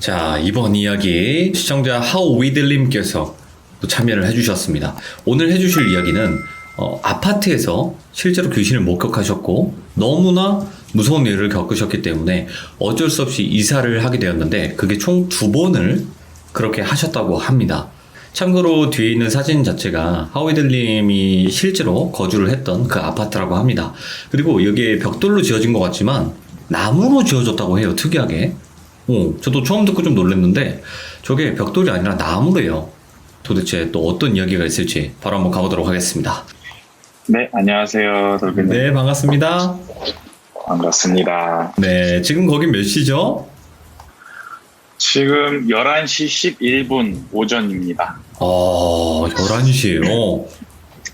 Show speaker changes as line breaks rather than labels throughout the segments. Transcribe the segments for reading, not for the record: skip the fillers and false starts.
자, 이번 이야기 시청자 하우위들님께서 또 참여를 해주셨습니다. 오늘 해주실 이야기는 아파트에서 실제로 귀신을 목격하셨고 너무나 무서운 일을 겪으셨기 때문에 어쩔 수 없이 이사를 하게 되었는데 그게 총 2번을 그렇게 하셨다고 합니다. 참고로 뒤에 있는 사진 자체가 하우이들님이 실제로 거주를 했던 그 아파트라고 합니다. 그리고 여기에 벽돌로 지어진 것 같지만 나무로 지어졌다고 해요, 특이하게. 저도 처음 듣고 좀 놀랐는데 저게 벽돌이 아니라 나무래요. 도대체 또 어떤 이야기가 있을지 바로 한번 가보도록 하겠습니다.
네, 안녕하세요, 돌비님.
네, 반갑습니다.
반갑습니다.
네, 지금 거긴 몇 시죠?
지금 11시 11분 오전입니다.
11시에요.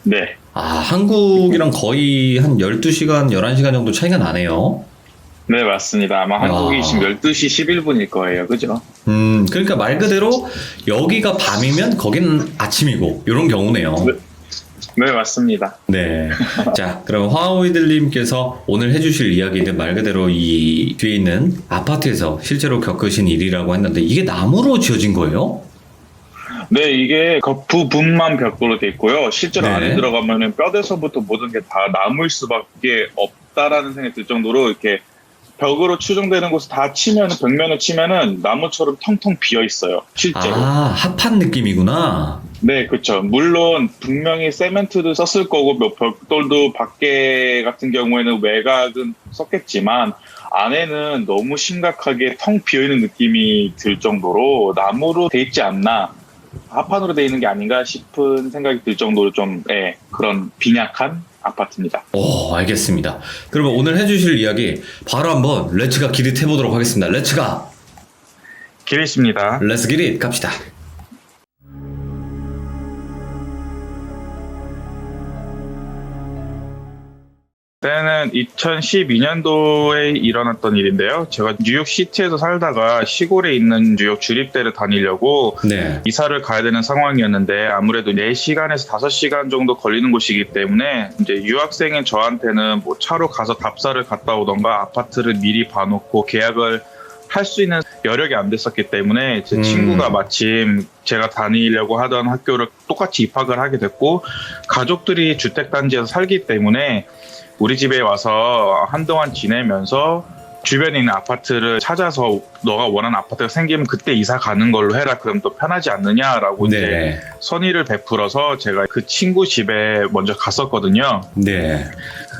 네.
한국이랑 거의 한 12시간, 11시간 정도 차이가 나네요.
네, 맞습니다. 아마 한국이 지금 12시 11분일 거예요. 그죠?
그러니까 말 그대로 여기가 밤이면 거기는 아침이고, 이런 경우네요.
네, 맞습니다.
네. 자, 그럼 화오이들님께서 오늘 해주실 이야기는 말 그대로 이 뒤에 있는 아파트에서 실제로 겪으신 일이라고 했는데, 이게 나무로 지어진 거예요?
네, 이게 부분만 벽돌로 돼 있고요. 실제로
네.
안에 들어가면은 뼈대서부터 모든 게 다 나무일 수밖에 없다라는 생각이 들 정도로 이렇게 벽으로 추정되는 곳을 다 치면은, 벽면을 치면은 나무처럼 텅텅 비어 있어요. 실제로.
합판 느낌이구나.
네, 그렇죠. 물론 분명히 세멘트도 썼을 거고 몇 벽돌도 밖에 같은 경우에는 외곽은 썼겠지만 안에는 너무 심각하게 텅 비어있는 느낌이 들 정도로 나무로 돼 있지 않나, 합판으로 돼 있는 게 아닌가 싶은 생각이 들 정도로 좀 그런 빈약한 아파트입니다.
알겠습니다. 그러면 오늘 해주실 이야기 바로 한번 렛츠가 기릿 해보도록 하겠습니다. 렛츠가!
기릿입니다.
렛츠 기릿 갑시다.
때는 2012년도에 일어났던 일인데요. 제가 뉴욕 시티에서 살다가 시골에 있는 뉴욕 주립대를 다니려고
네.
이사를 가야 되는 상황이었는데 아무래도 4시간에서 5시간 정도 걸리는 곳이기 때문에 이제 유학생인 저한테는 뭐 차로 가서 답사를 갔다 오던가 아파트를 미리 봐놓고 계약을 할 수 있는 여력이 안 됐었기 때문에 제 친구가 마침 제가 다니려고 하던 학교를 똑같이 입학을 하게 됐고 가족들이 주택단지에서 살기 때문에 우리 집에 와서 한동안 지내면서 주변에 있는 아파트를 찾아서 너가 원하는 아파트가 생기면 그때 이사 가는 걸로 해라. 그럼 또 편하지 않느냐라고
네.
이제 선의를 베풀어서 제가 그 친구 집에 먼저 갔었거든요.
네.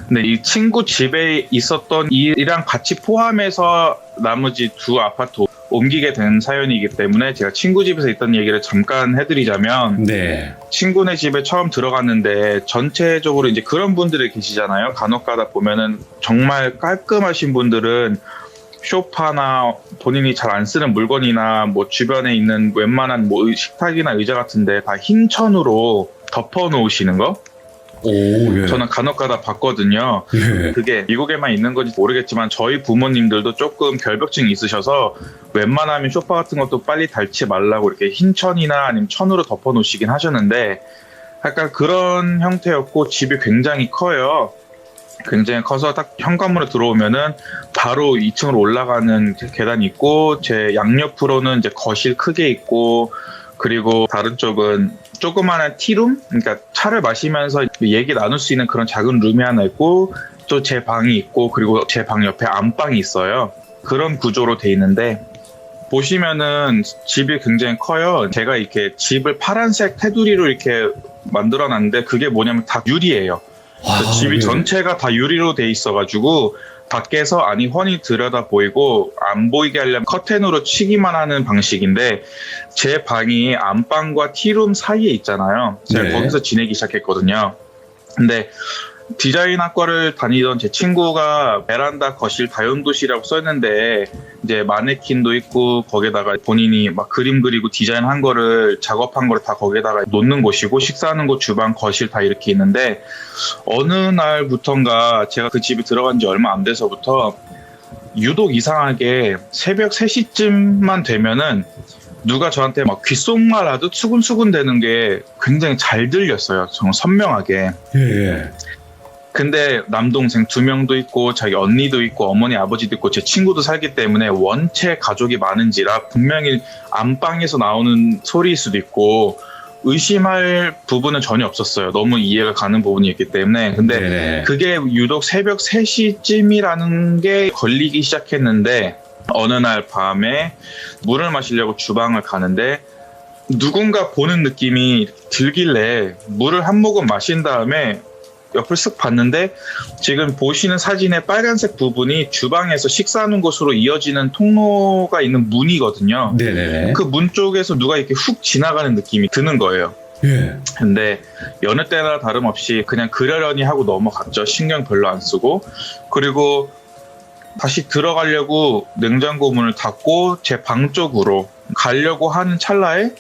근데 이 친구 집에 있었던 일이랑 같이 포함해서 나머지 2 아파트 옮기게 된 사연이기 때문에 제가 친구 집에서 있던 얘기를 잠깐 해드리자면,
네.
친구네 집에 처음 들어갔는데 전체적으로 이제 그런 분들이 계시잖아요. 간혹가다 보면은 정말 깔끔하신 분들은 소파나 본인이 잘 안 쓰는 물건이나 뭐 주변에 있는 웬만한 뭐 식탁이나 의자 같은데 다 흰 천으로 덮어 놓으시는 거.
예.
저는 간혹가다 봤거든요.
예.
그게 미국에만 있는 건지 모르겠지만 저희 부모님들도 조금 결벽증이 있으셔서 웬만하면 소파 같은 것도 빨리 닳지 말라고 이렇게 흰 천이나 아니면 천으로 덮어 놓으시긴 하셨는데 약간 그런 형태였고 집이 굉장히 커요. 굉장히 커서 딱 현관문에 들어오면은 바로 2층으로 올라가는 계단이 있고 제 양옆으로는 이제 거실 크게 있고 그리고 다른 쪽은 조그마한 티룸? 그러니까 차를 마시면서 얘기 나눌 수 있는 그런 작은 룸이 하나 있고 또 제 방이 있고 그리고 제 방 옆에 안방이 있어요. 그런 구조로 돼 있는데 보시면은 집이 굉장히 커요. 제가 이렇게 집을 파란색 테두리로 이렇게 만들어 놨는데 그게 뭐냐면 다 유리예요. 집이 전체가 다 유리로 돼 있어가지고 밖에서 안이 훤히 들여다 보이고 안 보이게 하려면 커튼으로 치기만 하는 방식인데 제 방이 안방과 티룸 사이에 있잖아요. 제가 거기서 지내기 시작했거든요. 근데 디자인학과를 다니던 제 친구가 베란다 거실 다용도실이라고 써있는데 이제 마네킹도 있고 거기다가 본인이 막 그림 그리고 디자인한 거를 작업한 거를 다 거기다가 놓는 곳이고 식사하는 곳 주방 거실 다 이렇게 있는데 어느 날부턴가 제가 그 집에 들어간 지 얼마 안 돼서부터 유독 이상하게 새벽 3시쯤만 되면은 누가 저한테 막 귓속말 하듯 수근수근 되는 게 굉장히 잘 들렸어요. 정말 선명하게.
예.
근데 남동생 2명도 있고 자기 언니도 있고 어머니 아버지도 있고 제 친구도 살기 때문에 원체 가족이 많은지라 분명히 안방에서 나오는 소리일 수도 있고 의심할 부분은 전혀 없었어요. 너무 이해가 가는 부분이었기 때문에. 근데
네네.
그게 유독 새벽 3시쯤이라는 게 걸리기 시작했는데 어느 날 밤에 물을 마시려고 주방을 가는데 누군가 보는 느낌이 들길래 물을 한 모금 마신 다음에 옆을 쓱 봤는데 지금 보시는 사진의 빨간색 부분이 주방에서 식사하는 곳으로 이어지는 통로가 있는 문이거든요.
네네네.
그 문 쪽에서 누가 이렇게 훅 지나가는 느낌이 드는 거예요.
예.
근데 여느 때나 다름없이 그냥 그러려니 하고 넘어갔죠. 신경 별로 안 쓰고. 그리고 다시 들어가려고 냉장고 문을 닫고 제 방 쪽으로 가려고 하는 찰나에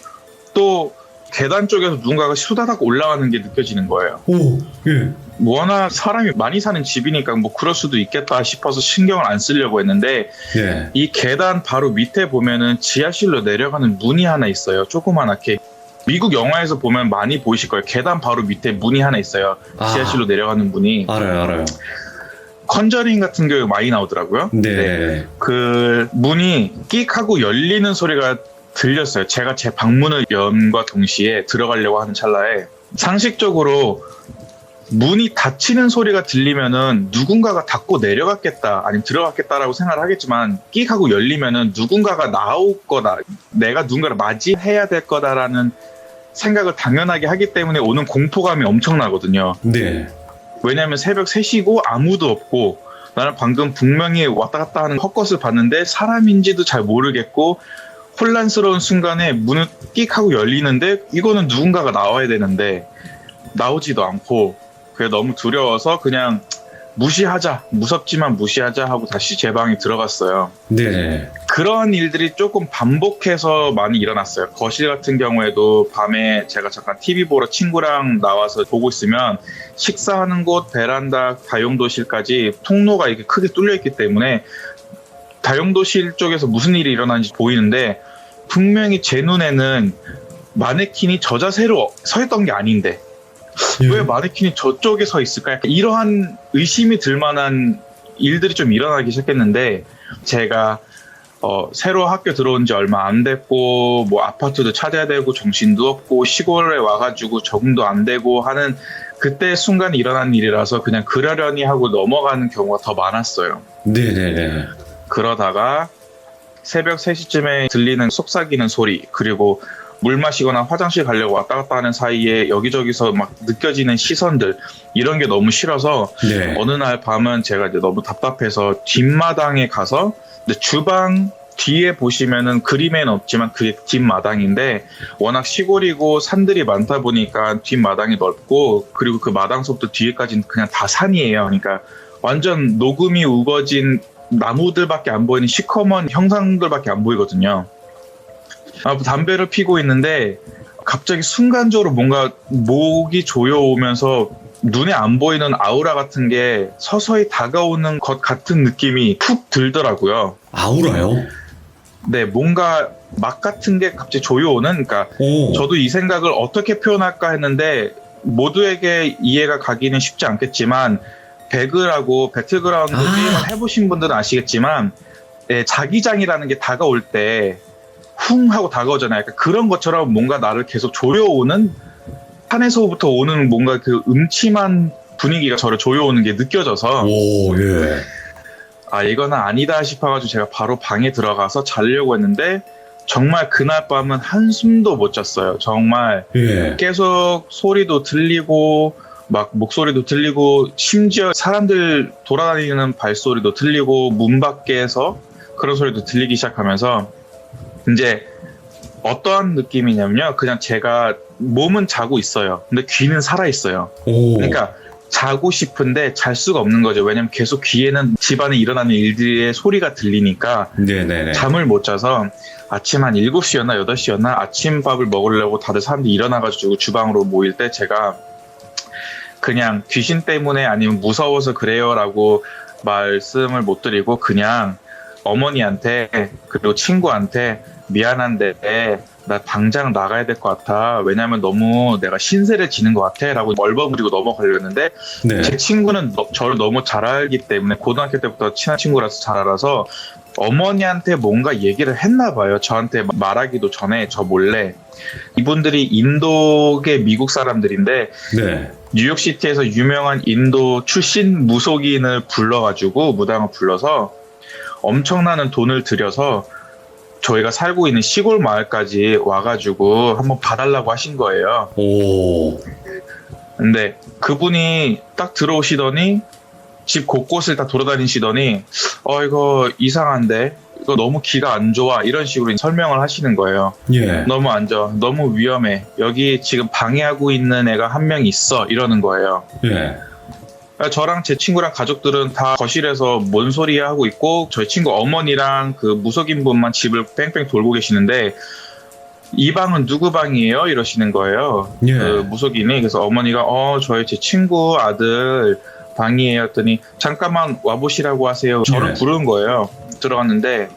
또 계단 쪽에서 누군가가 수다닥 올라가는 게 느껴지는 거예요.
오, 예.
워낙 사람이 많이 사는 집이니까 뭐 그럴 수도 있겠다 싶어서 신경을 안 쓰려고 했는데
예.
이 계단 바로 밑에 보면은 지하실로 내려가는 문이 하나 있어요. 조그만하게. 미국 영화에서 보면 많이 보이실 거예요. 계단 바로 밑에 문이 하나 있어요. 지하실로 내려가는 문이.
알아요.
컨저링 같은 경우에 많이 나오더라고요.
네.
그 문이 끽 하고 열리는 소리가 들렸어요. 제가 제 방문을 연과 동시에 들어가려고 하는 찰나에 상식적으로 문이 닫히는 소리가 들리면은 누군가가 닫고 내려갔겠다 아니면 들어갔겠다라고 생각을 하겠지만 끽 하고 열리면은 누군가가 나올 거다, 내가 누군가를 맞이해야 될 거다라는 생각을 당연하게 하기 때문에 오는 공포감이 엄청나거든요.
네.
왜냐하면 새벽 3시고 아무도 없고 나는 방금 분명히 왔다 갔다 하는 헛것을 봤는데 사람인지도 잘 모르겠고 혼란스러운 순간에 문을 끽 하고 열리는데 이거는 누군가가 나와야 되는데 나오지도 않고 그게 너무 두려워서 그냥 무섭지만 무시하자 하고 다시 제 방에 들어갔어요.
네.
그런 일들이 조금 반복해서 많이 일어났어요. 거실 같은 경우에도 밤에 제가 잠깐 TV 보러 친구랑 나와서 보고 있으면 식사하는 곳, 베란다, 다용도실까지 통로가 이렇게 크게 뚫려 있기 때문에 다용도실 쪽에서 무슨 일이 일어나는지 보이는데 분명히 제 눈에는 마네킹이 저 자세로 서 있던 게 아닌데 왜 마네킹이 저쪽에 서 있을까? 이러한 의심이 들 만한 일들이 좀 일어나기 시작했는데 제가 새로 학교 들어온 지 얼마 안 됐고 뭐 아파트도 찾아야 되고 정신도 없고 시골에 와가지고 적응도 안 되고 하는 그때 순간 일어난 일이라서 그냥 그러려니 하고 넘어가는 경우가 더 많았어요.
네네네.
그러다가 새벽 3시쯤에 들리는 속삭이는 소리 그리고 물 마시거나 화장실 가려고 왔다 갔다 하는 사이에 여기저기서 막 느껴지는 시선들 이런 게 너무 싫어서
네.
어느 날 밤은 제가 이제 너무 답답해서 뒷마당에 가서 근데 주방 뒤에 보시면은 그림에는 없지만 그게 뒷마당인데 워낙 시골이고 산들이 많다 보니까 뒷마당이 넓고 그리고 그 마당서부터 뒤에까지는 그냥 다 산이에요. 그러니까 완전 녹음이 우거진 나무들밖에 안 보이는 시커먼 형상들밖에 안 보이거든요. 담배를 피고 있는데 갑자기 순간적으로 뭔가 목이 조여오면서 눈에 안 보이는 아우라 같은 게 서서히 다가오는 것 같은 느낌이 푹 들더라고요.
아우라요?
네, 뭔가 막 같은 게 갑자기 조여오는, 그러니까
오.
저도 이 생각을 어떻게 표현할까 했는데 모두에게 이해가 가기는 쉽지 않겠지만 배그라고 배틀그라운드 게임을 해보신 분들은 아시겠지만 자기장이라는 게 다가올 때 쿵 하고 다가오잖아요. 약간 그런 것처럼 뭔가 나를 계속 조여오는 산에서부터 오는 뭔가 그 음침한 분위기가 저를 조여오는 게 느껴져서
오, 예.
이거는 아니다 싶어가지고 제가 바로 방에 들어가서 자려고 했는데 정말 그날 밤은 한숨도 못 잤어요. 정말
예.
계속 소리도 들리고 막 목소리도 들리고 심지어 사람들 돌아다니는 발소리도 들리고 문 밖에서 그런 소리도 들리기 시작하면서 이제 어떠한 느낌이냐면요. 그냥 제가 몸은 자고 있어요. 근데 귀는 살아 있어요.
오.
그러니까 자고 싶은데 잘 수가 없는 거죠. 왜냐면 계속 귀에는 집안에 일어나는 일들의 소리가 들리니까
네네네.
잠을 못 자서 아침 한 7시였나 8시였나 아침밥을 먹으려고 다들 사람들이 일어나가지고 주방으로 모일 때 제가 그냥 귀신 때문에 아니면 무서워서 그래요라고 말씀을 못 드리고 그냥 어머니한테 그리고 친구한테 미안한데 나 당장 나가야 될 것 같아. 왜냐면 너무 내가 신세를 지는 것 같아. 라고 얼버무리고 넘어가려고 했는데
네.
제 친구는 저를 너무 잘 알기 때문에 고등학교 때부터 친한 친구라서 잘 알아서 어머니한테 뭔가 얘기를 했나 봐요. 저한테 말하기도 전에 저 몰래. 이분들이 인도계 미국 사람들인데
네.
뉴욕시티에서 유명한 인도 출신 무속인을 불러가지고 무당을 불러서 엄청나는 돈을 들여서 저희가 살고 있는 시골 마을까지 와가지고 한번 봐달라고 하신 거예요.
오.
근데 그분이 딱 들어오시더니 집 곳곳을 다 돌아다니시더니 이거 이상한데 이거 너무 기가 안 좋아 이런 식으로 설명을 하시는 거예요.
예.
너무 안 좋아, 너무 위험해, 여기 지금 방해하고 있는 애가 한 명 있어 이러는 거예요.
예.
저랑 제 친구랑 가족들은 다 거실에서 뭔 소리야 하고 있고 저희 친구 어머니랑 그 무속인 분만 집을 뺑뺑 돌고 계시는데 이 방은 누구 방이에요? 이러시는 거예요.
예.
그 무속인이. 그래서 어머니가 제 친구 아들 방이에요 했더니 잠깐만 와보시라고 하세요. 저를
예.
부르는 거예요. 들어갔는데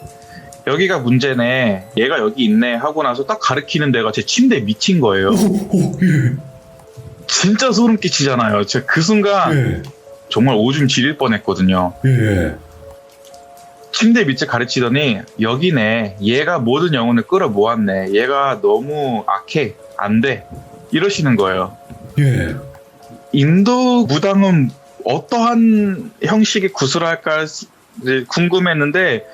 여기가 문제네, 얘가 여기 있네 하고 나서 딱 가리키는 데가 제 침대에 밑인 거예요.
예.
진짜 소름 끼치잖아요. 제가 그 순간
예.
정말 오줌 지릴 뻔했거든요.
예.
침대 밑에 가르치더니 여기네, 얘가 모든 영혼을 끌어모았네, 얘가 너무 악해, 안 돼 이러시는 거예요.
예.
인도 무당은 어떠한 형식의 구슬을 할까 궁금했는데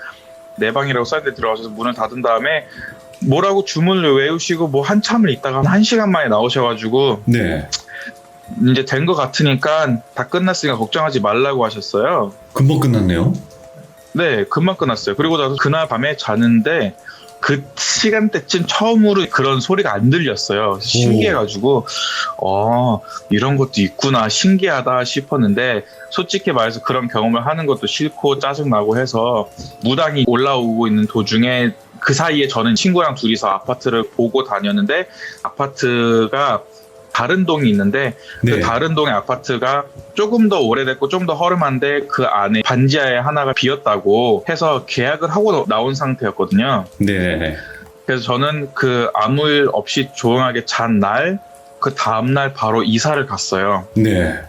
내 방이라고 써있는데 들어가셔서 문을 닫은 다음에 뭐라고 주문을 외우시고 뭐 한참을 있다가 1시간 만에 나오셔가지고
네.
이제 된 것 같으니까 다 끝났으니까 걱정하지 말라고 하셨어요.
금방 끝났네요.
네, 금방 끝났어요. 그리고 나서 그날 밤에 자는데 그 시간대쯤 처음으로 그런 소리가 안 들렸어요. 신기해가지고 이런 것도 있구나, 신기하다 싶었는데 솔직히 말해서 그런 경험을 하는 것도 싫고 짜증나고 해서 무당이 올라오고 있는 도중에 그 사이에 저는 친구랑 둘이서 아파트를 보고 다녔는데 아파트가 다른 동이 있는데
네.
그 다른 동의 아파트가 조금 더 오래됐고 좀 더 허름한데 그 안에 반지하에 하나가 비었다고 해서 계약을 하고 나온 상태였거든요.
네.
그래서 저는 그 아무 일 없이 조용하게 잔 날, 그 다음날 바로 이사를 갔어요.
네.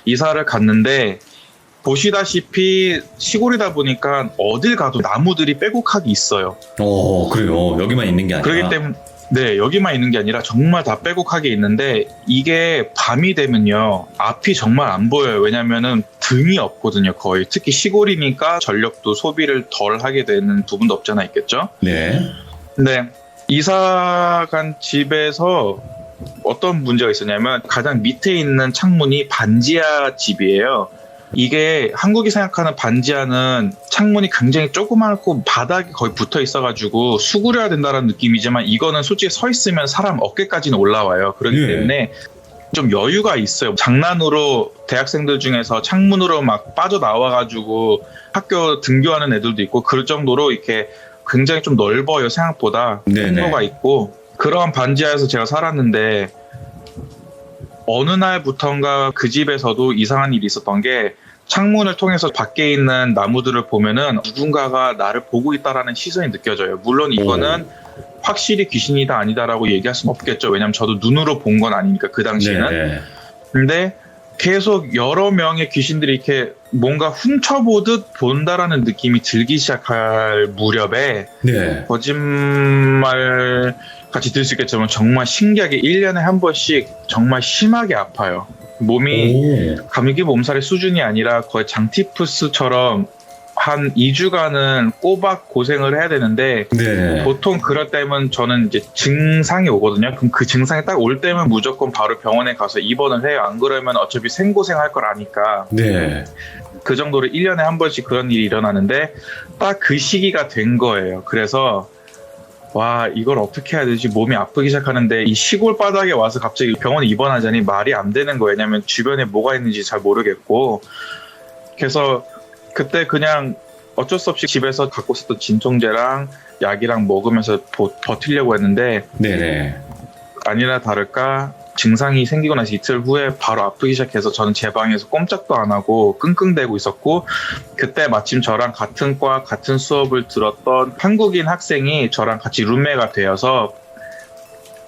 이사를 갔는데 보시다시피 시골이다 보니까 어딜 가도 나무들이 빼곡하게 있어요.
그래요. 여기만 있는 게 아니라.
그렇기 때문에 네, 여기만 있는 게 아니라 정말 다 빼곡하게 있는데 이게 밤이 되면요 앞이 정말 안 보여요. 왜냐면은 등이 없거든요. 거의. 특히 시골이니까 전력도 소비를 덜 하게 되는 부분도 없잖아 있겠죠.
네.
근데 이사 간 집에서 어떤 문제가 있었냐면 가장 밑에 있는 창문이 반지하 집이에요. 이게 한국이 생각하는 반지하는 창문이 굉장히 조그맣고 바닥이 거의 붙어 있어가지고 수그려야 된다는 느낌이지만 이거는 솔직히 서 있으면 사람 어깨까지는 올라와요. 그렇기
예.
때문에 좀 여유가 있어요. 장난으로 대학생들 중에서 창문으로 막 빠져나와가지고 학교 등교하는 애들도 있고 그럴 정도로 이렇게 굉장히 좀 넓어요. 생각보다
네네.
통로가 있고. 그런 반지하에서 제가 살았는데 어느 날부턴가 그 집에서도 이상한 일이 있었던 게 창문을 통해서 밖에 있는 나무들을 보면은 누군가가 나를 보고 있다라는 시선이 느껴져요. 물론 이거는 확실히 귀신이다 아니다라고 얘기할 수는 없겠죠. 왜냐면 저도 눈으로 본 건 아니니까 그 당시에는.
네.
근데 계속 여러 명의 귀신들이 이렇게 뭔가 훔쳐보듯 본다라는 느낌이 들기 시작할 무렵에
네.
거짓말 같이 들 수 있겠지만 정말 신기하게 1년에 한 번씩 정말 심하게 아파요. 몸이 감기 몸살의 수준이 아니라 거의 장티푸스처럼 한 2주간은 꼬박 고생을 해야 되는데
네.
보통 그럴 때면 저는 이제 증상이 오거든요. 그럼 그 증상이 딱 올 때면 무조건 바로 병원에 가서 입원을 해요. 안 그러면 어차피 생고생할 걸 아니까.
네.
그 정도로 1년에 한 번씩 그런 일이 일어나는데 딱 그 시기가 된 거예요. 그래서 와, 이걸 어떻게 해야 되지? 몸이 아프기 시작하는데 이 시골 바닥에 와서 갑자기 병원에 입원하자니 말이 안 되는 거예요. 왜냐면 주변에 뭐가 있는지 잘 모르겠고. 그래서 그때 그냥 어쩔 수 없이 집에서 갖고 있었던 진통제랑 약이랑 먹으면서 버티려고 했는데
네네.
아니나 다를까 증상이 생기고 나서 이틀 후에 바로 아프기 시작해서 저는 제 방에서 꼼짝도 안 하고 끙끙대고 있었고, 그때 마침 저랑 같은 과 같은 수업을 들었던 한국인 학생이 저랑 같이 룸메가 되어서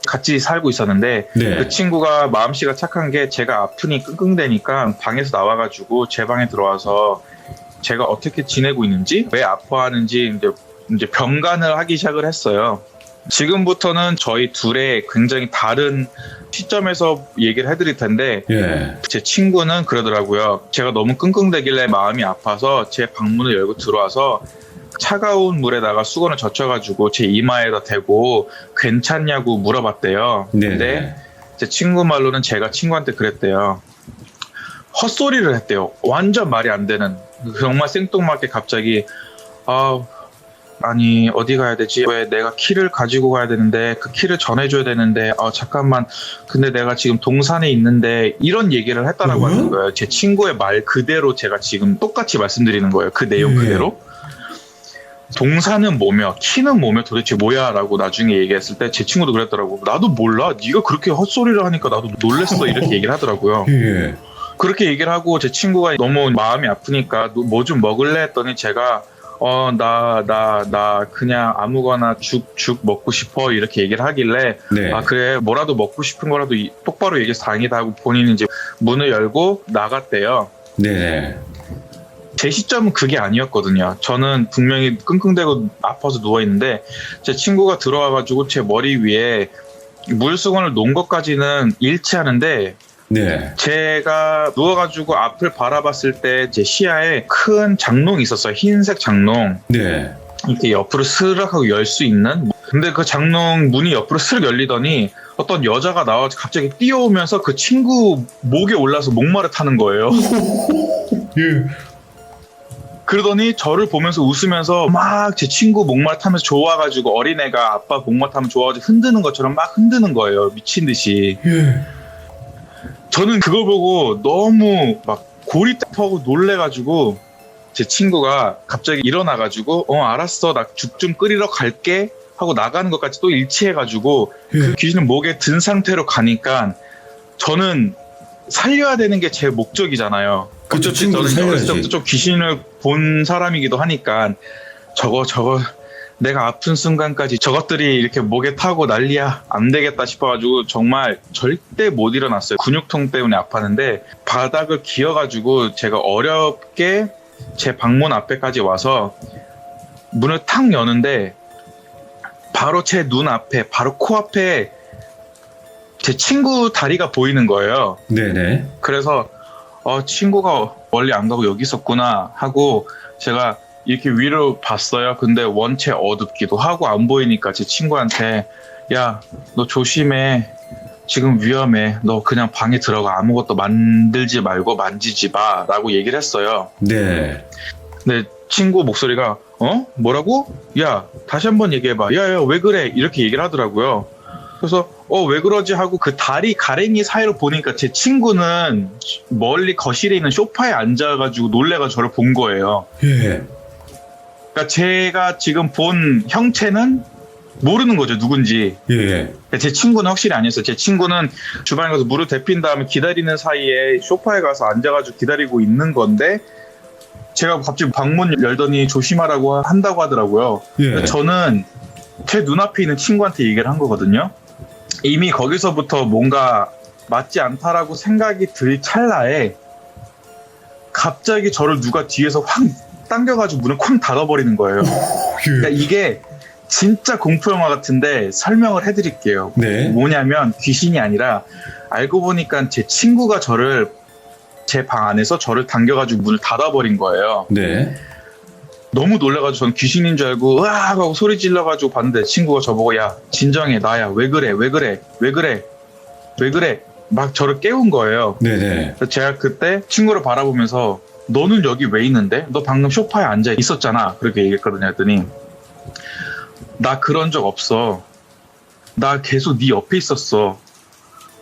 같이 살고 있었는데,
네.
그 친구가 마음씨가 착한 게 제가 아프니 끙끙대니까 방에서 나와가지고 제 방에 들어와서 제가 어떻게 지내고 있는지, 왜 아파하는지 이제 병간을 하기 시작을 했어요. 지금부터는 저희 둘의 굉장히 다른 시점에서 얘기를 해드릴 텐데,
예.
제 친구는 그러더라고요. 제가 너무 끙끙대길래 마음이 아파서 제 방문을 열고 들어와서 차가운 물에다가 수건을 젖혀가지고 제 이마에다 대고 괜찮냐고 물어봤대요.
네.
근데 제 친구 말로는 제가 친구한테 그랬대요. 헛소리를 했대요. 완전 말이 안 되는. 정말 생뚱맞게 갑자기 아니 어디 가야 되지? 왜 내가 키를 가지고 가야 되는데 그 키를 전해줘야 되는데 잠깐만 근데 내가 지금 동산에 있는데 이런 얘기를 했다라고 하는 거예요. 제 친구의 말 그대로 제가 지금 똑같이 말씀드리는 거예요. 그 내용 그대로. 동산은 뭐며 키는 뭐며 도대체 뭐야 라고 나중에 얘기했을 때 제 친구도 그랬더라고. 나도 몰라. 네가 그렇게 헛소리를 하니까 나도 놀랬어. 이렇게 얘기를 하더라고요.
예.
그렇게 얘기를 하고 제 친구가 너무 마음이 아프니까 뭐 좀 먹을래 했더니 제가 나 그냥 아무거나 죽 먹고 싶어 이렇게 얘기를 하길래
네.
그래 뭐라도 먹고 싶은 거라도 똑바로 얘기해서 다행이다 하고 본인이 이제 문을 열고 나갔대요.
네.
제 시점은 그게 아니었거든요. 저는 분명히 끙끙대고 아파서 누워있는데 제 친구가 들어와가지고 제 머리 위에 물수건을 놓은 것까지는 일치하는데
네.
제가 누워가지고 앞을 바라봤을 때 제 시야에 큰 장롱이 있었어요. 흰색 장롱.
네.
이렇게 옆으로 스르륵 하고 열 수 있는. 근데 그 장롱 문이 옆으로 스르륵 열리더니 어떤 여자가 나와서 갑자기 뛰어오면서 그 친구 목에 올라서 목마를 타는 거예요.
예.
그러더니 저를 보면서 웃으면서 막 제 친구 목마를 타면서 좋아가지고 어린애가 아빠 목마를 타면 좋아가지고 흔드는 것처럼 막 흔드는 거예요. 미친 듯이.
예.
저는 그걸 보고 너무 막 고리타하고 놀래가지고 제 친구가 갑자기 일어나가지고 알았어 나 죽 좀 끓이러 갈게 하고 나가는 것까지 또 일치해가지고 그 귀신은 목에 든 상태로 가니까 저는 살려야 되는 게 제 목적이잖아요.
그쵸,
어쨌든
친구를
저는 어렸을
살려야지.
때부터 좀 귀신을 본 사람이기도 하니까 저거 내가 아픈 순간까지 저것들이 이렇게 목에 타고 난리야 안 되겠다 싶어가지고 정말 절대 못 일어났어요. 근육통 때문에 아팠는데 바닥을 기어가지고 제가 어렵게 제 방문 앞에까지 와서 문을 탁 여는데 바로 제 눈 앞에 바로 코앞에 제 친구 다리가 보이는 거예요.
네네.
그래서 친구가 멀리 안 가고 여기 있었구나 하고 제가 이렇게 위로 봤어요. 근데 원체 어둡기도 하고 안 보이니까 제 친구한테 야, 너 조심해. 지금 위험해. 너 그냥 방에 들어가. 아무것도 만들지 말고 만지지 마. 라고 얘기를 했어요.
네.
근데 친구 목소리가 뭐라고? 야, 다시 한번 얘기해봐. 야, 왜 그래? 이렇게 얘기를 하더라고요. 그래서 왜 그러지 하고 그 다리 가랭이 사이로 보니까 제 친구는 멀리 거실에 있는 소파에 앉아가지고 놀래가 저를 본 거예요.
예.
그러니까 제가 지금 본 형체는 모르는 거죠, 누군지.
예.
제 친구는 확실히 아니었어요. 제 친구는 주방에 가서 물을 데핀 다음에 기다리는 사이에 소파에 가서 앉아가지고 기다리고 있는 건데 제가 갑자기 방문 열더니 조심하라고 한다고 하더라고요.
예.
저는 제 눈앞에 있는 친구한테 얘기를 한 거거든요. 이미 거기서부터 뭔가 맞지 않다라고 생각이 들 찰나에 갑자기 저를 누가 뒤에서 확 당겨가지고 문을 쾅 닫아버리는 거예요. 그러니까 이게 진짜 공포영화 같은데 설명을 해드릴게요.
네.
뭐냐면 귀신이 아니라 알고 보니까 제 친구가 저를 제 방 안에서 저를 당겨가지고 문을 닫아버린 거예요.
네.
너무 놀라가지고 저는 귀신인 줄 알고 으악 하고 소리 질러가지고 봤는데 친구가 저보고 야 진정해 나야 왜 그래 막 저를 깨운 거예요.
네네.
그래서 제가 그때 친구를 바라보면서 너는 여기 왜 있는데? 너 방금 소파에 앉아 있었잖아. 그렇게 얘기했거든요. 했더니 나 그런 적 없어. 나 계속 네 옆에 있었어.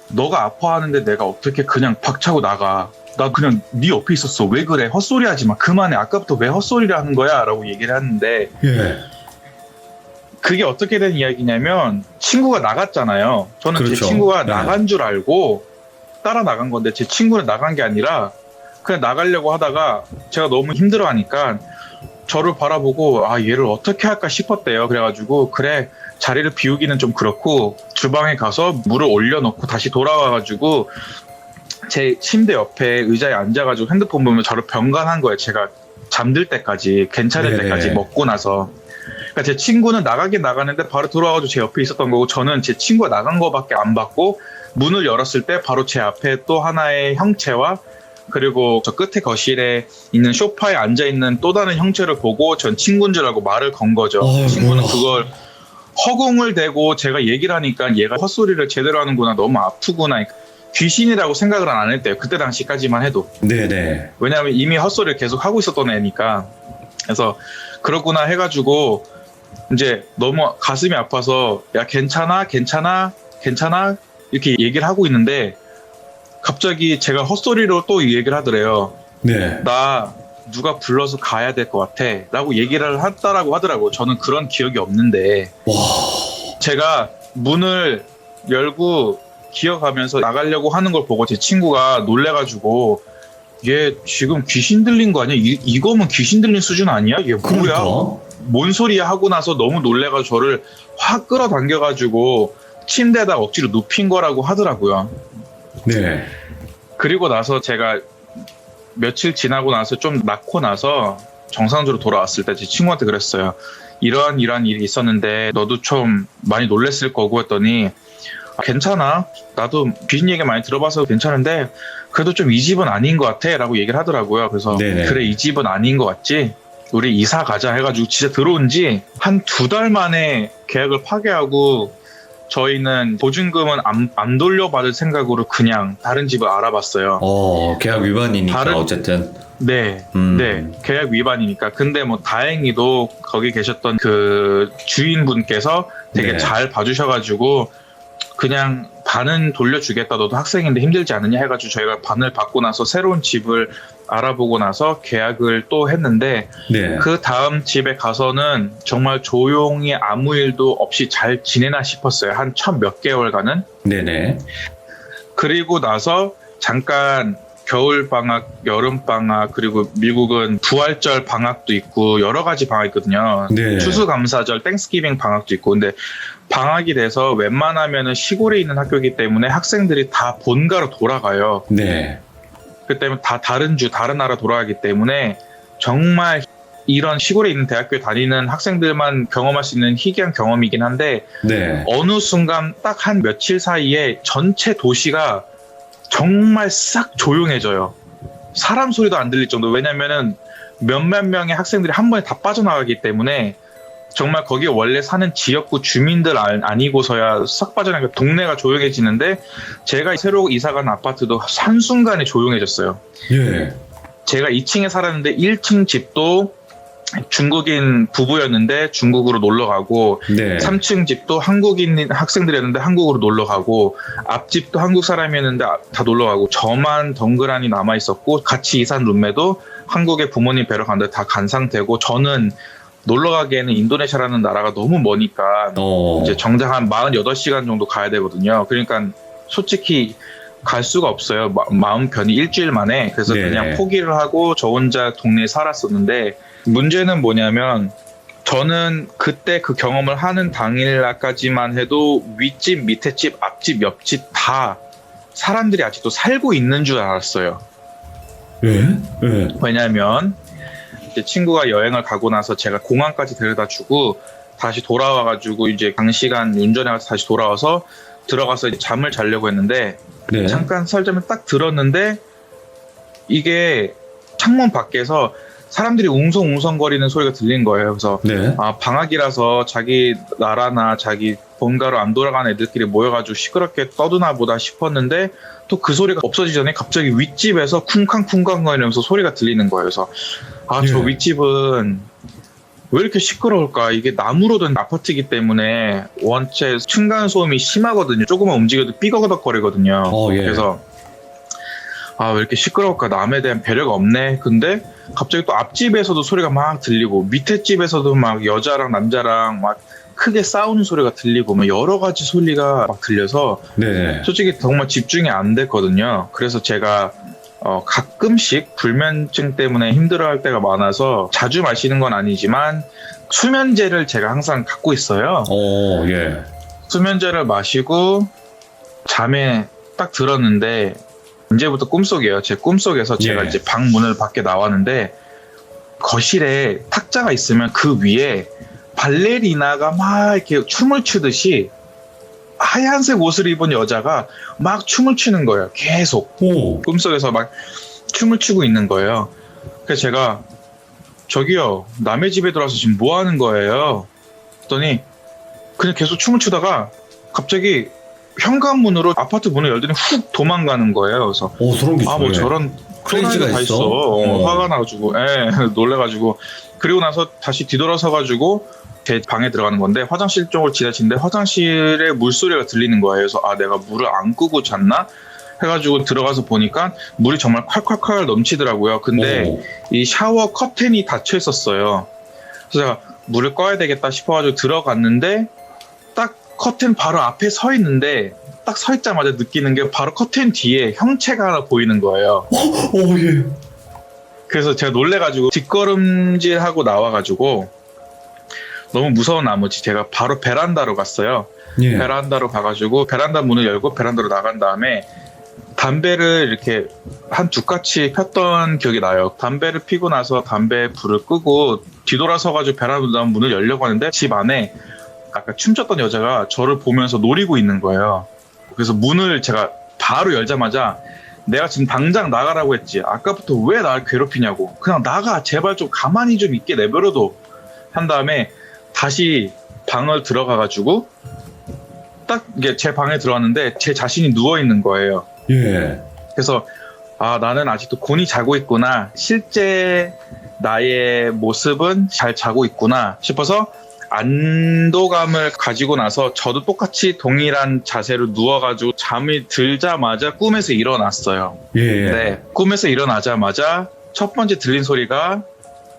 너가 아파하는데 내가 어떻게 그냥 박차고 나가. 나 그냥 네 옆에 있었어. 왜 그래? 헛소리 하지 마. 그만해. 아까부터 왜 헛소리를 하는 거야? 라고 얘기를 했는데
예.
그게 어떻게 된 이야기냐면 친구가 나갔잖아요. 저는
그렇죠.
제 친구가
네.
나간 줄 알고 따라 나간 건데 제 친구는 나간 게 아니라 그냥 나가려고 하다가 제가 너무 힘들어하니까 저를 바라보고 아 얘를 어떻게 할까 싶었대요. 그래가지고 그래 자리를 비우기는 좀 그렇고 주방에 가서 물을 올려놓고 다시 돌아와가지고 제 침대 옆에 의자에 앉아가지고 핸드폰 보면 저를 병간한 거예요. 제가 잠들 때까지 괜찮을
네네.
때까지 먹고 나서. 그러니까 제 친구는 나가긴 나가는데 바로 들어와가지고 제 옆에 있었던 거고 저는 제 친구가 나간 거밖에 안 봤고 문을 열었을 때 바로 제 앞에 또 하나의 형체와 그리고 저 끝에 거실에 있는 소파에 앉아있는 또 다른 형체를 보고 전 친구인 줄 알고 말을 건 거죠.
어이구.
친구는 그걸 허공을 대고 제가 얘기를 하니까 얘가 헛소리를 제대로 하는구나 너무 아프구나 귀신이라고 생각을 안 했대요. 그때 당시까지만 해도.
네네.
왜냐하면 이미 헛소리를 계속 하고 있었던 애니까. 그래서 그렇구나 해가지고 이제 너무 가슴이 아파서 야 괜찮아 이렇게 얘기를 하고 있는데 갑자기 제가 헛소리로 또 이 얘기를 하더래요.
네.
나 누가 불러서 가야 될 것 같아 라고 얘기를 했다라고 하더라고요. 저는 그런 기억이 없는데
와.
제가 문을 열고 기어가면서 나가려고 하는 걸 보고 제 친구가 놀래가지고 얘 지금 귀신 들린 거 아니야? 이거면 귀신 들린 수준 아니야? 이게 뭐야?
그러니까.
뭔 소리야 하고 나서 너무 놀래가지고 저를 확 끌어당겨가지고 침대에다 억지로 눕힌 거라고 하더라고요.
네.
그리고 나서 제가 며칠 지나고 나서 좀 낫고 나서 정상적으로 돌아왔을 때 제 친구한테 그랬어요. 이러한 일이 있었는데 너도 좀 많이 놀랬을 거고 했더니 아, 괜찮아. 나도 귀신 얘기 많이 들어봐서 괜찮은데 그래도 좀 이 집은 아닌 것 같아 라고 얘기를 하더라고요. 그래서
네네.
그래 이 집은 아닌 것 같지? 우리 이사 가자 해가지고 진짜 들어온 지 한 2달 만에 계약을 파기하고 저희는 보증금은 안 돌려받을 생각으로 그냥 다른 집을 알아봤어요.
계약 위반이니까
다른-
어쨌든.
네,
음.
네, 계약 위반이니까. 근데 뭐 다행히도 거기 계셨던 그 주인분께서 되게
네.
잘 봐주셔가지고 그냥 반은 돌려주겠다. 너도 학생인데 힘들지 않느냐 해가지고 저희가 반을 받고 나서 새로운 집을 알아보고 나서 계약을 또 했는데
네.
그 다음 집에 가서는 정말 조용히 아무 일도 없이 잘 지내나 싶었어요. 한 첫 몇 개월간은.
네네.
그리고 나서 잠깐 겨울 방학, 여름 방학, 그리고 미국은 부활절 방학도 있고 여러 가지 방학이 있거든요.
네.
추수감사절, 땡스기빙 방학도 있고. 근데 방학이 돼서 웬만하면은 시골에 있는 학교이기 때문에 학생들이 다 본가로 돌아가요.
네.
그 때문에 다 다른 나라 돌아가기 때문에 정말 이런 시골에 있는 대학교에 다니는 학생들만 경험할 수 있는 희귀한 경험이긴 한데
네.
어느 순간 딱 한 며칠 사이에 전체 도시가 정말 싹 조용해져요. 사람 소리도 안 들릴 정도. 왜냐면은 몇몇 명의 학생들이 한 번에 다 빠져나가기 때문에 정말 거기 원래 사는 지역구 주민들 아니고서야 싹 빠져나가니까 동네가 조용해지는데 제가 새로 이사간 아파트도 한순간에 조용해졌어요.
예.
제가 2층에 살았는데 1층 집도 중국인 부부였는데 중국으로 놀러 가고
네.
3층 집도 한국인 학생들이었는데 한국으로 놀러 가고 앞집도 한국 사람이었는데 다 놀러 가고 저만 덩그러니 남아 있었고 같이 이사한 룸메도 한국에 부모님 뵈러 갔는데 다 간 상태고 저는 놀러 가기에는 인도네시아라는 나라가 너무 머니까 이제 정작 한 48시간 정도 가야 되거든요. 그러니까 솔직히 갈 수가 없어요. 마음 편히 일주일 만에. 그래서
네.
그냥 포기를 하고 저 혼자 동네에 살았었는데 문제는 뭐냐면 저는 그때 그 경험을 하는 당일날까지만 해도 윗집, 밑에 집, 앞집, 옆집 다 사람들이 아직도 살고 있는 줄 알았어요.
예? 예.
왜냐면 제 친구가 여행을 가고 나서 제가 공항까지 데려다 주고 다시 돌아와가지고 이제 장시간 운전해서 다시 돌아와서 들어가서 이제 잠을 자려고 했는데
네.
잠깐 설점을 딱 들었는데 이게 창문 밖에서 사람들이 웅성웅성거리는 소리가 들린 거예요. 그래서
네.
아 방학이라서 자기 나라나 자기 본가로 안 돌아가는 애들끼리 모여가지고 시끄럽게 떠드나 보다 싶었는데 또 그 소리가 없어지기 전에 갑자기 윗집에서 쿵쾅쿵쾅 거리면서 소리가 들리는 거예요. 그래서 아 저
예.
윗집은 왜 이렇게 시끄러울까? 이게 나무로 된 아파트이기 때문에 원체 층간 소음이 심하거든요. 조금만 움직여도 삐거덕거리거든요.
예.
그래서 아, 왜 이렇게 시끄러울까? 남에 대한 배려가 없네. 근데 갑자기 또 앞집에서도 소리가 막 들리고 밑에 집에서도 막 여자랑 남자랑 막 크게 싸우는 소리가 들리고 뭐 여러 가지 소리가 막 들려서
네.
솔직히 정말 집중이 안 됐거든요. 그래서 제가 가끔씩 불면증 때문에 힘들어할 때가 많아서 자주 마시는 건 아니지만 수면제를 제가 항상 갖고 있어요.
예.
수면제를 마시고 잠에 딱 들었는데 이제부터 꿈속이에요. 제 꿈속에서 제가
예.
이제 방 문을 밖에 나왔는데 거실에 탁자가 있으면 그 위에 발레리나가 막 이렇게 춤을 추듯이 하얀색 옷을 입은 여자가 막 춤을 추는 거예요. 계속.
오.
꿈속에서 막 춤을 추고 있는 거예요. 그래서 제가 저기요, 남의 집에 들어와서 지금 뭐 하는 거예요? 그랬더니 그냥 계속 춤을 추다가 갑자기 현관문으로 아파트 문을 열더니 훅 도망가는 거예요. 그래서
소름 끼치네.
뭐 저런
크레이지가
다
있어?
화가 나가지고, 놀래가지고 그리고 나서 다시 뒤돌아서가지고 제 방에 들어가는 건데 화장실 쪽을 지나치는데 화장실에 물소리가 들리는 거예요. 그래서 내가 물을 안 끄고 잤나? 해가지고 들어가서 보니까 물이 정말 콸콸콸 넘치더라고요. 근데 이 샤워 커튼이 닫혀 있었어요. 그래서 제가 물을 꺼야 되겠다 싶어가지고 들어갔는데 딱 커튼 바로 앞에 서 있는데 딱 서 있자마자 느끼는 게 바로 커튼 뒤에 형체가 하나 보이는 거예요.
예.
그래서 제가 놀래가지고 뒷걸음질하고 나와가지고 너무 무서운 나머지 제가 바로 베란다로 갔어요.
예.
베란다로 가가지고 베란다 문을 열고 베란다로 나간 다음에 담배를 이렇게 한 두 가지 폈던 기억이 나요. 담배를 피고 나서 담배 불을 끄고 뒤돌아서가지고 베란다 문을 열려고 하는데 집 안에 아까 춤췄던 여자가 저를 보면서 노리고 있는 거예요. 그래서 문을 제가 바로 열자마자 내가 지금 당장 나가라고 했지. 아까부터 왜 나를 괴롭히냐고. 그냥 나가. 제발 좀 가만히 좀 있게 내버려둬. 한 다음에 다시 방을 들어가가지고 딱 이게 제 방에 들어왔는데 제 자신이 누워있는 거예요.
예.
그래서 나는 아직도 곤히 자고 있구나. 실제 나의 모습은 잘 자고 있구나 싶어서 안도감을 가지고 나서 저도 똑같이 동일한 자세로 누워가지고 잠이 들자마자 꿈에서 일어났어요.
예.
네, 꿈에서 일어나자마자 첫 번째 들린 소리가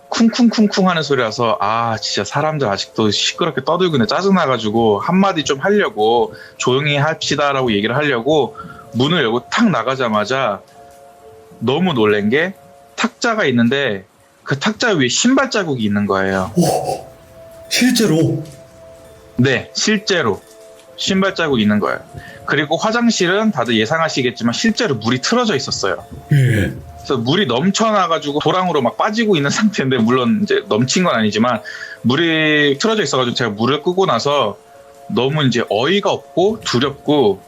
쿵쿵쿵쿵 하는 소리라서 진짜 사람들 아직도 시끄럽게 떠들고 있네. 짜증나가지고 한마디 좀 하려고 조용히 합시다라고 얘기를 하려고 문을 열고 탁 나가자마자 너무 놀란 게 탁자가 있는데 그 탁자 위에 신발 자국이 있는 거예요.
실제로?
네, 실제로 신발 자국이 있는 거예요. 그리고 화장실은 다들 예상하시겠지만 실제로 물이 틀어져 있었어요.
예.
그래서 물이 넘쳐나가지고 도랑으로 막 빠지고 있는 상태인데 물론 이제 넘친 건 아니지만 물이 틀어져 있어가지고 제가 물을 끄고 나서 너무 이제 어이가 없고 두렵고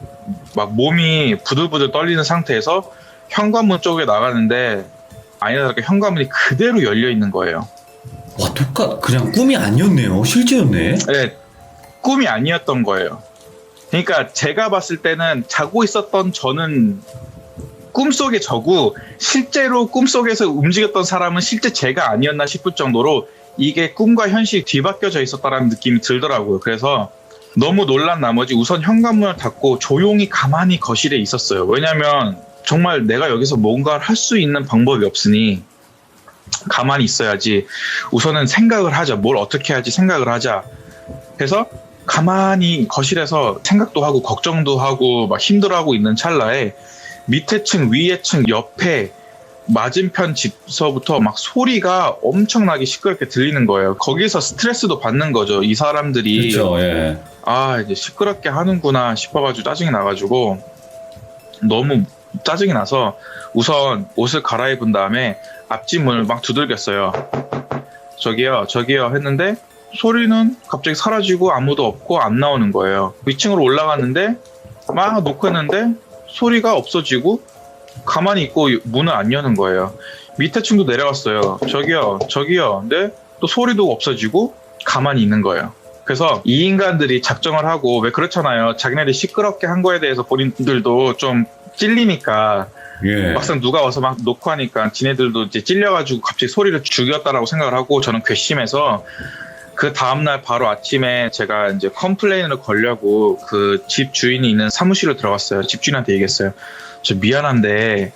막 몸이 부들부들 떨리는 상태에서 현관문 쪽에 나가는데 아니나 다를까 현관문이 그대로 열려 있는 거예요.
와, 그냥 꿈이 아니었네요. 실제였네.
네, 꿈이 아니었던 거예요. 그러니까 제가 봤을 때는 자고 있었던 저는 꿈속의 저고 실제로 꿈속에서 움직였던 사람은 실제 제가 아니었나 싶을 정도로 이게 꿈과 현실이 뒤바뀌어져 있었다는 느낌이 들더라고요. 그래서 너무 놀란 나머지 우선 현관문을 닫고 조용히 가만히 거실에 있었어요. 왜냐면 정말 내가 여기서 뭔가를 할 수 있는 방법이 없으니 가만히 있어야지. 우선은 생각을 하자. 뭘 어떻게 할지 생각을 하자. 그래서 가만히 거실에서 생각도 하고 걱정도 하고 막 힘들어하고 있는 찰나에 밑에 층, 위에 층, 옆에 맞은편 집서부터 막 소리가 엄청나게 시끄럽게 들리는 거예요. 거기서 스트레스도 받는 거죠. 이 사람들이
그렇죠. 예.
이제 시끄럽게 하는구나 싶어가지고 짜증이 나가지고 너무 짜증이 나서 우선 옷을 갈아입은 다음에 앞집 문을 막 두들겼어요. 저기요 했는데 소리는 갑자기 사라지고 아무도 없고 안 나오는 거예요. 위층으로 올라갔는데 막 놓고 했는데 소리가 없어지고 가만히 있고 문을 안 여는 거예요. 밑에 층도 내려갔어요. 저기요. 근데 또 소리도 없어지고 가만히 있는 거예요. 그래서 이 인간들이 작정을 하고 왜 그렇잖아요. 자기네들이 시끄럽게 한 거에 대해서 본인들도 좀 찔리니까
예.
막상 누가 와서 막 놓고 하니까 지네들도 이제 찔려가지고 갑자기 소리를 죽였다라고 생각을 하고 저는 괘씸해서 그 다음날 바로 아침에 제가 이제 컴플레인을 걸려고 그 집 주인이 있는 사무실로 들어갔어요. 집 주인한테 얘기했어요. 저 미안한데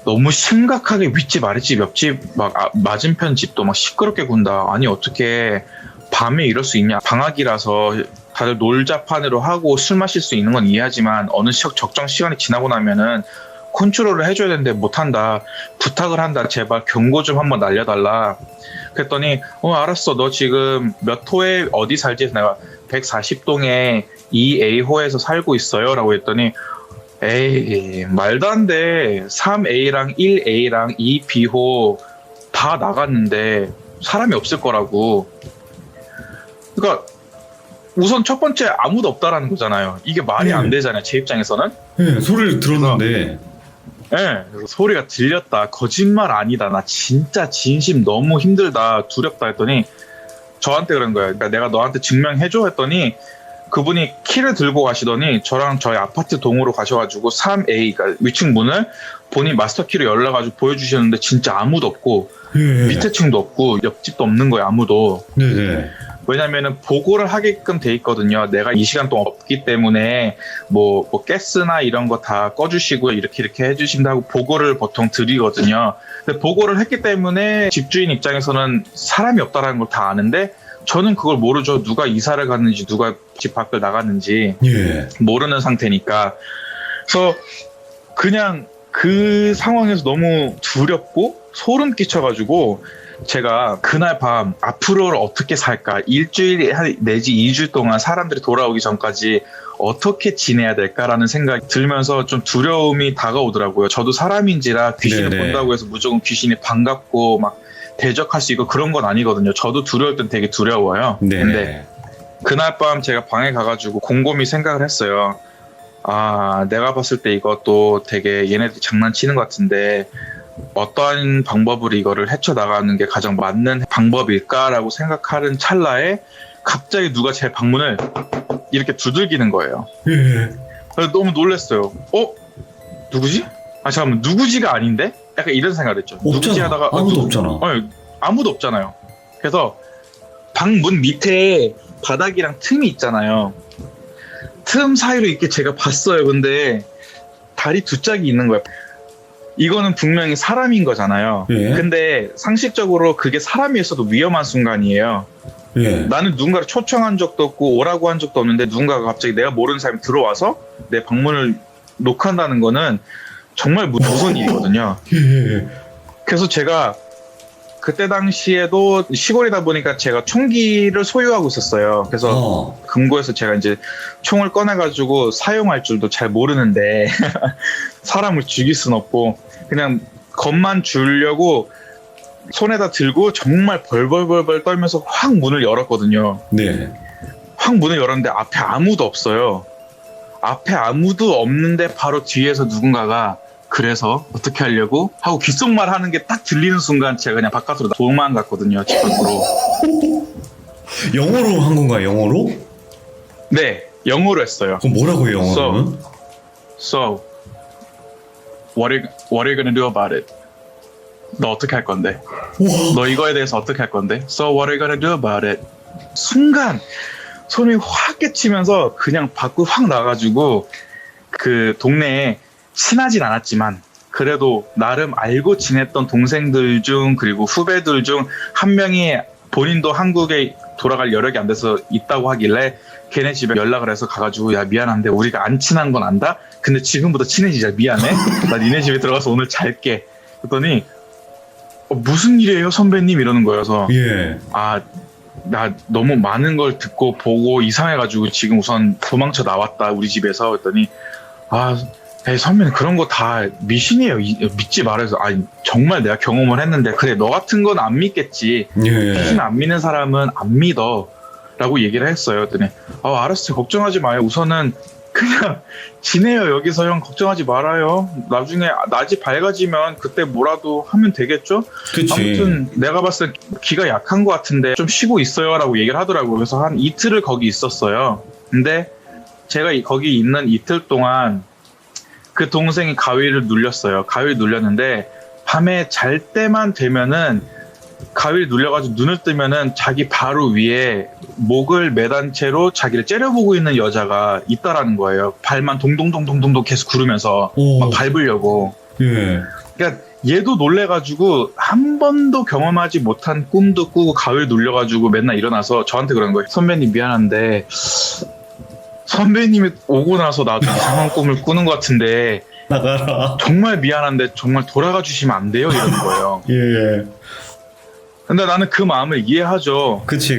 너무 심각하게 윗집 아랫집 옆집 막 맞은편 집도 막 시끄럽게 군다. 아니 어떻게 밤에 이럴 수 있냐. 방학이라서 다들 놀자판으로 하고 술 마실 수 있는 건 이해하지만 어느 적정 시간이 지나고 나면은 컨트롤을 해줘야 되는데 못한다. 부탁을 한다. 제발 경고 좀 한번 날려달라. 그랬더니 알았어. 너 지금 몇 호에 어디 살지? 해서 내가 140동에 2A호에서 살고 있어요 라고 했더니 에이 말도 안 돼. 3A랑 1A랑 2B호 다 나갔는데 사람이 없을 거라고. 그러니까 우선 첫 번째 아무도 없다라는 거잖아요. 이게 말이 안 되잖아요. 제 입장에서는.
네, 소리를 들었는데.
네, 소리가 들렸다. 거짓말 아니다. 나 진짜 진심 너무 힘들다. 두렵다 했더니 저한테 그런 거예요. 그러니까 내가 너한테 증명해줘 했더니 그분이 키를 들고 가시더니 저랑 저희 아파트 동으로 가셔가지고 3A, 그러니까 위층 문을 본인 마스터 키로 열어가지고 보여주셨는데 진짜 아무도 없고 밑에 층도 없고 옆집도 없는 거예요. 아무도.
네네.
왜냐면은 보고를 하게끔 돼 있거든요. 내가 이 시간 동안 없기 때문에 뭐 가스나 이런 거 다 꺼주시고 이렇게 해주신다고 보고를 보통 드리거든요. 근데 보고를 했기 때문에 집주인 입장에서는 사람이 없다라는 걸 다 아는데 저는 그걸 모르죠. 누가 이사를 갔는지 누가 집 밖을 나갔는지 모르는 상태니까. 그래서 그냥 그 상황에서 너무 두렵고 소름 끼쳐가지고 제가 그날 밤 앞으로를 어떻게 살까, 일주일 내지 2주 동안 사람들이 돌아오기 전까지 어떻게 지내야 될까라는 생각이 들면서 좀 두려움이 다가오더라고요. 저도 사람인지라 귀신을 본다고 해서 무조건 귀신이 반갑고 막 대적할 수 있고 그런 건 아니거든요. 저도 두려울 땐 되게 두려워요. 근데 그날 밤 제가 방에 가가지고 곰곰이 생각을 했어요. 아, 내가 봤을 때 이것도 되게 얘네들이 장난치는 것 같은데 어떠한 방법으로 이거를 헤쳐나가는 게 가장 맞는 방법일까라고 생각하는 찰나에 갑자기 누가 제 방문을 이렇게 두들기는 거예요. 그래서 너무 놀랐어요. 누구지? 아 잠깐만, 누구지가 아닌데? 약간 이런 생각을 했죠.
없잖아.
누구지 하다가
아무도 없잖아.
아무도 없잖아요. 그래서 방문 밑에 바닥이랑 틈이 있잖아요. 틈 사이로 이렇게 제가 봤어요. 근데 다리 두 짝이 있는 거예요. 이거는 분명히 사람인 거잖아요. 근데 상식적으로 그게 사람이었어도 위험한 순간이에요. 나는 누군가를 초청한 적도 없고 오라고 한 적도 없는데 누군가가 갑자기 내가 모르는 사람이 들어와서 내 방문을 녹한다는 거는 정말 무서운 일이거든요. 그래서 제가 그때 당시에도 시골이다 보니까 제가 총기를 소유하고 있었어요. 그래서 금고에서 제가 이제 총을 꺼내가지고 사용할 줄도 잘 모르는데 사람을 죽일 순 없고 그냥 겁만 주려고 손에다 들고 정말 벌벌벌벌 떨면서 확 문을 열었거든요. 확 문을 열었는데 앞에 아무도 없어요. 앞에 아무도 없는데 바로 뒤에서 누군가가 그래서 어떻게 하려고? 하고 귓속말 하는 게 딱 들리는 순간 제가 그냥 바깥으로 도망갔거든요. 집 밖으로.
영어로 한 건가요? 영어로?
네, 영어로 했어요.
그럼 뭐라고 해요, 영어로는?
So, what are you gonna do about it? 너 어떻게 할 건데? 너 이거에 대해서 어떻게 할 건데? So, what are you gonna do about it? 순간 소름이 확 끼치면서 그냥 밖으로 확 나가지고 그 동네에 친하진 않았지만 그래도 나름 알고 지냈던 동생들 중 그리고 후배들 중 한 명이 본인도 한국에 돌아갈 여력이 안 돼서 있다고 하길래 걔네 집에 연락을 해서 가가지고 야 미안한데 우리가 안 친한 건 안다? 근데 지금부터 친해지자. 미안해. 나 니네 집에 들어가서 오늘 잘게. 그랬더니 무슨 일이에요 선배님 이러는 거여서 나 너무 많은 걸 듣고 보고 이상해가지고 지금 우선 도망쳐 나왔다 우리 집에서. 그랬더니 선배님 그런 거 다 미신이에요. 믿지 말아서. 정말 내가 경험을 했는데 그래 너 같은 건 안 믿겠지. 귀신 안 믿는 사람은 안 믿어 라고 얘기를 했어요. 그랬더니 알았어요. 걱정하지 마요. 우선은 그냥 지내요. 여기서 형 걱정하지 말아요. 나중에 낮이 밝아지면 그때 뭐라도 하면 되겠죠.
그치.
아무튼 내가 봤을 때 기가 약한 것 같은데 좀 쉬고 있어요 라고 얘기를 하더라고요. 그래서 한 이틀을 거기 있었어요. 근데 제가 거기 있는 이틀 동안 그 동생이 가위를 눌렸어요. 가위를 눌렸는데 밤에 잘 때만 되면은 가위를 눌려가지고 눈을 뜨면은 자기 바로 위에 목을 매단 채로 자기를 째려보고 있는 여자가 있다라는 거예요. 발만 동동동동동동 계속 구르면서 막 밟으려고. 그러니까 얘도 놀래가지고 한 번도 경험하지 못한 꿈도 꾸고 가위를 눌려가지고 맨날 일어나서 저한테 그러는 거예요. 선배님 미안한데 선배님이 오고 나서 나도 이상한 꿈을 꾸는 것 같은데
나가라.
정말 미안한데 정말 돌아가 주시면 안 돼요? 이러는 거예요.
예.
근데 나는 그 마음을 이해하죠.
그치.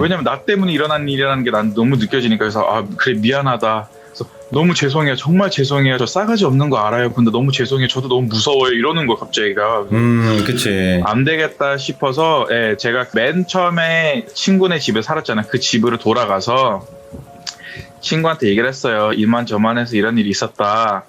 왜냐면 나 때문에 일어난 일이라는 게 난 너무 느껴지니까. 그래서 아 그래 미안하다. 그래서 너무 죄송해요. 정말 죄송해요. 저 싸가지 없는 거 알아요. 근데 너무 죄송해요. 저도 너무 무서워요. 이러는 거 갑자기가.
그치.
안 되겠다 싶어서 예, 제가 맨 처음에 친구네 집에 살았잖아요. 그 집으로 돌아가서 친구한테 얘기를 했어요. 이만저만해서 이런 일이 있었다.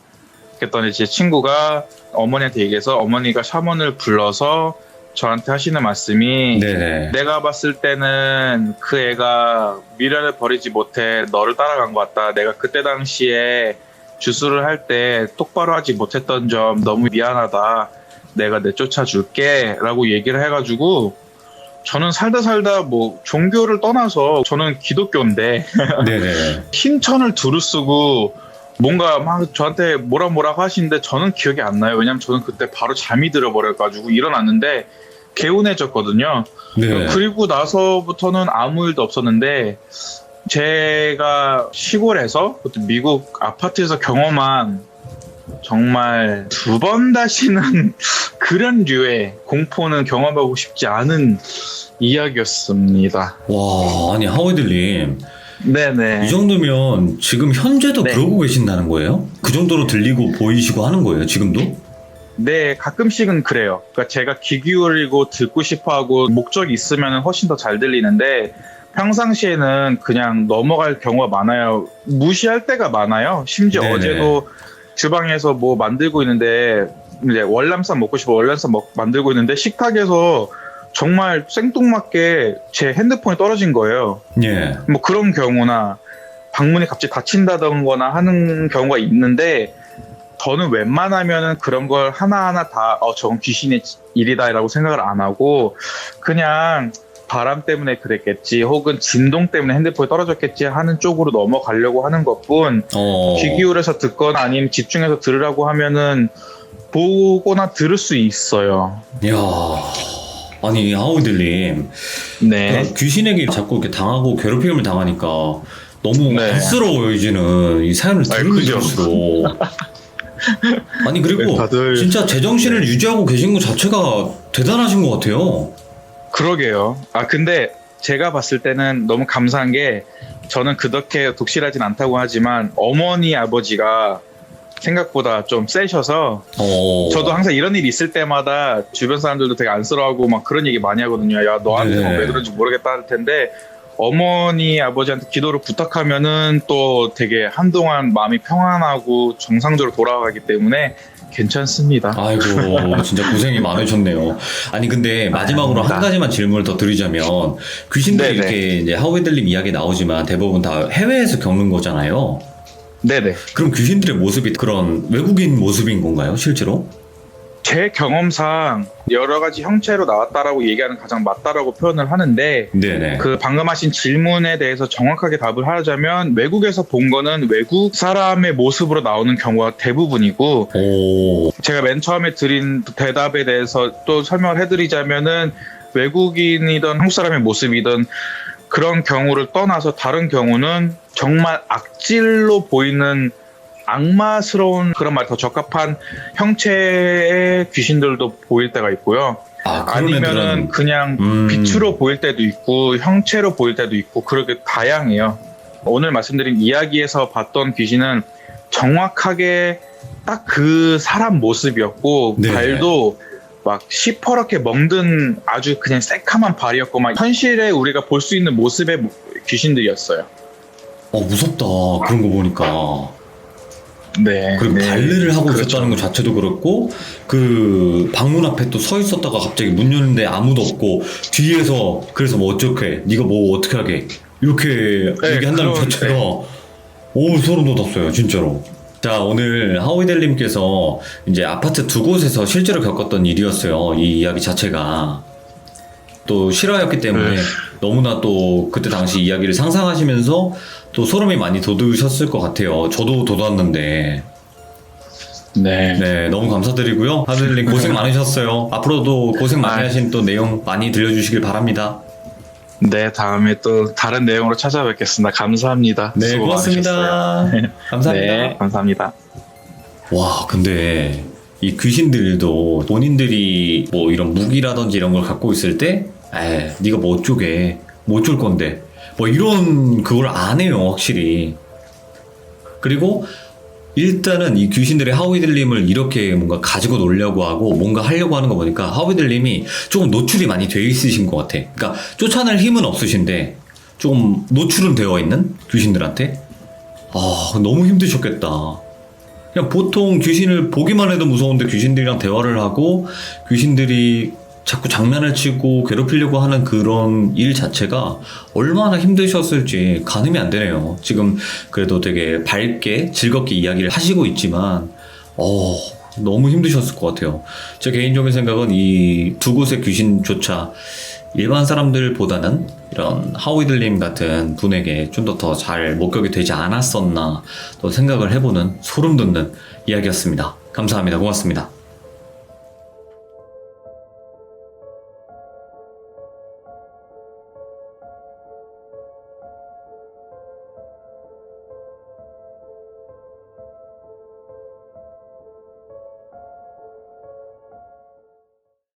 그랬더니 제 친구가 어머니한테 얘기해서 어머니가 샤먼을 불러서 저한테 하시는 말씀이
네네.
내가 봤을 때는 그 애가 미련을 버리지 못해 너를 따라간 것 같다. 내가 그때 당시에 주술을 할 때 똑바로 하지 못했던 점 너무 미안하다. 내가 내쫓아 줄게 라고 얘기를 해가지고 저는 살다 뭐 종교를 떠나서 저는 기독교인데
네네.
흰천을 두루쓰고 뭔가 막 저한테 뭐라 하시는데 저는 기억이 안 나요. 왜냐면 저는 그때 바로 잠이 들어버려가지고 일어났는데 개운해졌거든요.
네.
그리고 나서부터는 아무 일도 없었는데 제가 시골에서 미국 아파트에서 경험한 정말 두 번 다시는 그런 류의 공포는 경험하고 싶지 않은 이야기였습니다.
와, 아니 하워드님,
네네.
이 정도면 지금 현재도
네.
그러고 계신다는 거예요? 그 정도로 들리고 보이시고 하는 거예요, 지금도?
네, 가끔씩은 그래요. 그러니까 제가 귀 기울이고 듣고 싶어하고 목적이 있으면 훨씬 더 잘 들리는데 평상시에는 그냥 넘어갈 경우가 많아요. 무시할 때가 많아요. 심지어
네네.
어제도 주방에서 뭐 만들고 있는데 이제 월남쌈 먹고 싶어 월남쌈 만들고 있는데 식탁에서 정말 생뚱맞게 제 핸드폰이 떨어진 거예요.
예.
뭐 그런 경우나 방문이 갑자기 닫힌다던거나 하는 경우가 있는데 저는 웬만하면은 그런 걸 하나하나 다 저건 귀신의 일이다라고 생각을 안 하고 그냥 바람 때문에 그랬겠지 혹은 진동 때문에 핸드폰이 떨어졌겠지 하는 쪽으로 넘어가려고 하는 것뿐 귀 기울여서 듣거나 아니면 집중해서 들으라고 하면은 보거나 들을 수 있어요.
이야. 아니 하워드님,
네.
그러니까 귀신에게 자꾸 이렇게 당하고 괴롭힘을 당하니까 너무
네.
안쓰러워요 이제는 이 사연을 들으면
그죠.
들을수록. 아니 그리고
다들
진짜 제정신을 유지하고 계신 것 자체가 대단하신 것 같아요.
그러게요. 근데 제가 봤을 때는 너무 감사한 게 저는 그렇게 독실하진 않다고 하지만 어머니 아버지가 생각보다 좀 세셔서 저도 항상 이런 일이 있을 때마다 주변 사람들도 되게 안쓰러워하고 막 그런 얘기 많이 하거든요. 야 너한테는
네.
왜 그런지 모르겠다 할 텐데 어머니 아버지한테 기도를 부탁하면은 또 되게 한동안 마음이 평안하고 정상적으로 돌아가기 때문에 괜찮습니다.
아이고 진짜 고생이 많으셨네요. 아니 근데 마지막으로 한 가지만 질문을 더 드리자면 귀신들이
네네.
이렇게 이제 하워드님 이야기 나오지만 대부분 다 해외에서 겪는 거잖아요.
네네.
그럼 귀신들의 모습이 그런 외국인 모습인 건가요, 실제로?
제 경험상 여러 가지 형체로 나왔다라고 얘기하는 가장 맞다라고 표현을 하는데
네네.
그 방금 하신 질문에 대해서 정확하게 답을 하자면 외국에서 본 거는 외국 사람의 모습으로 나오는 경우가 대부분이고
오.
제가 맨 처음에 드린 대답에 대해서 또 설명을 해드리자면은 외국인이든 한국 사람의 모습이든 그런 경우를 떠나서 다른 경우는 정말 악질로 보이는 악마스러운 그런 말이 더 적합한 형체의 귀신들도 보일 때가 있고요. 아니면은 그냥 빛으로 보일 때도 있고 형체로 보일 때도 있고 그렇게 다양해요. 오늘 말씀드린 이야기에서 봤던 귀신은 정확하게 딱 그 사람 모습이었고
네.
발도 막 시퍼렇게 멍든 아주 그냥 새카만 발이었고 막 현실에 우리가 볼 수 있는 모습의 귀신들이었어요.
무섭다. 그런 거 보니까.
네.
그리고
네.
발레를 하고
그렇죠.
있었다는 것 자체도 그렇고 그 방문 앞에 또 서 있었다가 갑자기 문 열는데 아무도 없고 뒤에서 그래서 뭐 어떻게 네가 뭐 어떻게 하게 이렇게
네,
얘기한다는 것 자체가 오 소름 돋았어요 진짜로. 자 오늘 하워드님께서 이제 아파트 두 곳에서 실제로 겪었던 일이었어요. 이 이야기 자체가 또 실화였기 때문에 너무나 또 그때 당시 이야기를 상상하시면서 또 소름이 많이 돋으셨을 것 같아요. 저도 돋았는데.
네.
네, 너무 감사드리고요. 하늘님 고생 많으셨어요. 앞으로도 고생 많이 하신 또 내용 많이 들려주시길 바랍니다.
네, 다음에 또 다른 내용으로 찾아뵙겠습니다. 감사합니다.
네,
수고
고맙습니다.
많으셨어요.
감사합니다.
네, 감사합니다.
와, 근데 이 귀신들도 본인들이 뭐 이런 무기라든지 이런 걸 갖고 있을 때, 네가 뭐 어쩌게, 뭐 어쩔 건데, 뭐 이런 그걸 안 해요, 확실히. 그리고 일단은 이 귀신들의 하위들림을 이렇게 뭔가 가지고 놀려고 하고 뭔가 하려고 하는 거 보니까 하위들림이 조금 노출이 많이 돼 있으신 것 같아. 그러니까 쫓아낼 힘은 없으신데 조금 노출은 되어 있는 귀신들한테. 너무 힘드셨겠다. 그냥 보통 귀신을 보기만 해도 무서운데 귀신들이랑 대화를 하고 귀신들이 자꾸 장난을 치고 괴롭히려고 하는 그런 일 자체가 얼마나 힘드셨을지 가늠이 안 되네요. 지금 그래도 되게 밝게 즐겁게 이야기를 하시고 있지만 너무 힘드셨을 것 같아요. 제 개인적인 생각은 이 두 곳의 귀신조차 일반 사람들보다는 이런 하위들님 같은 분에게 좀 더 잘 목격이 되지 않았었나 또 생각을 해보는 소름 돋는 이야기였습니다. 감사합니다. 고맙습니다.